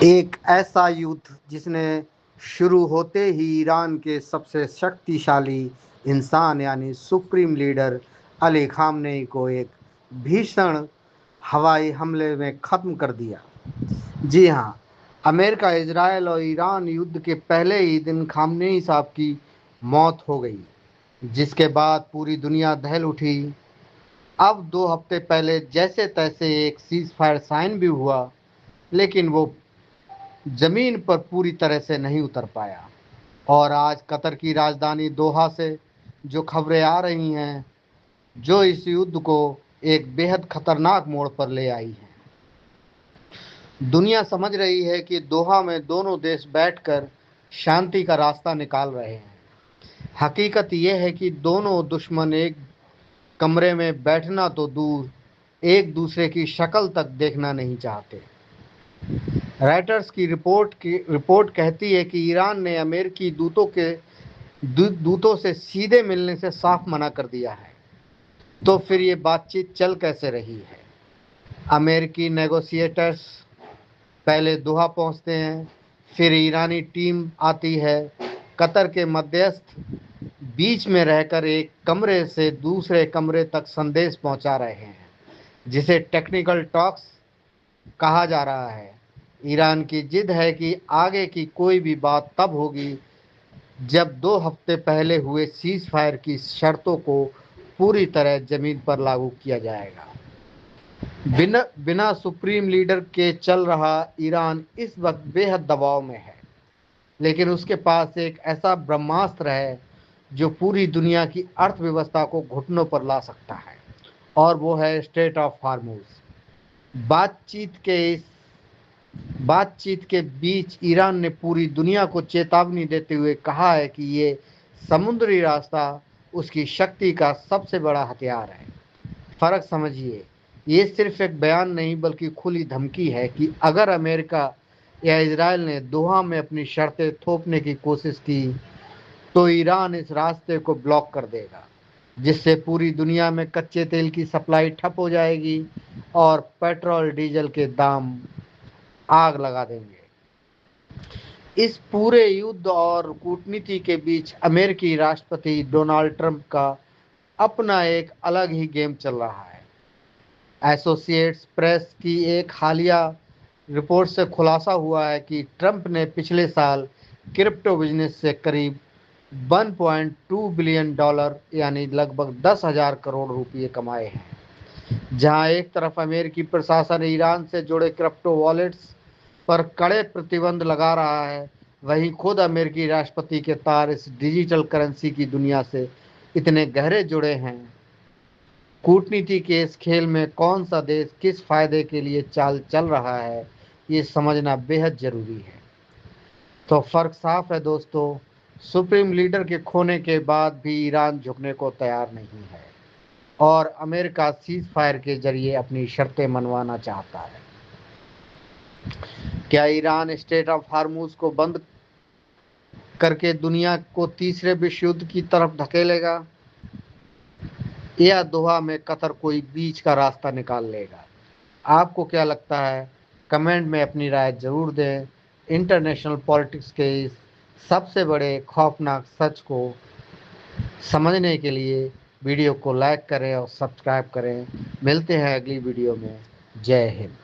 एक ऐसा युद्ध जिसने शुरू होते ही ईरान के सबसे शक्तिशाली इंसान यानी सुप्रीम लीडर अली खामनेई को एक भीषण हवाई हमले में ख़त्म कर दिया। जी हाँ, अमेरिका, इजराइल और ईरान युद्ध के पहले ही दिन खामनेई साहब की मौत हो गई, जिसके बाद पूरी दुनिया दहल उठी। अब 2 हफ्ते पहले जैसे तैसे एक सीज फायर साइन भी हुआ, लेकिन वो जमीन पर पूरी तरह से नहीं उतर पाया। और आज कतर की राजधानी दोहा से जो खबरें आ रही हैं, जो इस युद्ध को एक बेहद खतरनाक मोड़ पर ले आई हैं। दुनिया समझ रही है कि दोहा में दोनों देश बैठकर शांति का रास्ता निकाल रहे हैं। हकीकत यह है कि दोनों दुश्मन एक कमरे में बैठना तो दूर, एक दूसरे की शक्ल तक देखना नहीं चाहते। रॉयटर्स की रिपोर्ट कहती है कि ईरान ने अमेरिकी दूतों से सीधे मिलने से साफ मना कर दिया है। तो फिर ये बातचीत चल कैसे रही है? अमेरिकी नेगोशिएटर्स पहले दोहा पहुंचते हैं, फिर ईरानी टीम आती है। कतर के मध्यस्थ बीच में रहकर एक कमरे से दूसरे कमरे तक संदेश पहुंचा रहे हैं, जिसे टेक्निकल टॉक्स कहा जा रहा है। ईरान की जिद है कि आगे की कोई भी बात तब होगी जब 2 हफ्ते पहले हुए सीज फायर की शर्तों को पूरी तरह जमीन पर लागू किया जाएगा। बिना बिना सुप्रीम लीडर के चल रहा ईरान इस वक्त बेहद दबाव में है, लेकिन उसके पास एक ऐसा ब्रह्मास्त्र है जो पूरी दुनिया की अर्थव्यवस्था को घुटनों पर ला सकता है, और वो है स्ट्रेट ऑफ हार्मूज। बातचीत के इस बातचीत के बीच ईरान ने पूरी दुनिया को चेतावनी देते हुए कहा है कि ये समुद्री रास्ता उसकी शक्ति का सबसे बड़ा हथियार है। फर्क समझिए, ये सिर्फ एक बयान नहीं बल्कि खुली धमकी है कि अगर अमेरिका या इजराइल ने दोहा में अपनी शर्तें थोपने की कोशिश की, तो ईरान इस रास्ते को ब्लॉक कर देगा, जिससे पूरी दुनिया में कच्चे तेल की सप्लाई ठप हो जाएगी और पेट्रोल डीजल के दाम आग लगा देंगे। इस पूरे युद्ध और कूटनीति के बीच अमेरिकी राष्ट्रपति डोनाल्ड ट्रंप का अपना एक अलग ही गेम चल रहा है। एसोसिएट्स प्रेस की एक हालिया रिपोर्ट से खुलासा हुआ है कि ट्रंप ने पिछले साल क्रिप्टो बिजनेस से करीब 1.2 बिलियन डॉलर यानी लगभग 10,000 करोड़ रुपए कमाए हैं। जहां एक तरफ अमेरिकी प्रशासन ईरान से जुड़े क्रिप्टो वॉलेट्स पर कड़े प्रतिबंध लगा रहा है, वहीं खुद अमेरिकी राष्ट्रपति के तार इस डिजिटल करेंसी की दुनिया से इतने गहरे जुड़े हैं। कूटनीति के इस खेल में कौन सा देश किस फायदे के लिए चाल चल रहा है, ये समझना बेहद जरूरी है। तो फर्क साफ है दोस्तों, सुप्रीम लीडर के खोने के बाद भी ईरान झुकने को तैयार नहीं है और अमेरिका सीज फायर के जरिए अपनी शर्तें मनवाना चाहता है। क्या ईरान स्ट्रेट ऑफ हार्मूज को बंद करके दुनिया को तीसरे विश्व युद्ध की तरफ धकेलेगा, या दोहा में कतर कोई बीच का रास्ता निकाल लेगा? आपको क्या लगता है? कमेंट में अपनी राय जरूर दें। इंटरनेशनल पॉलिटिक्स के इस सबसे बड़े खौफनाक सच को समझने के लिए वीडियो को लाइक करें और सब्सक्राइब करें। मिलते हैं अगली वीडियो में। जय हिंद।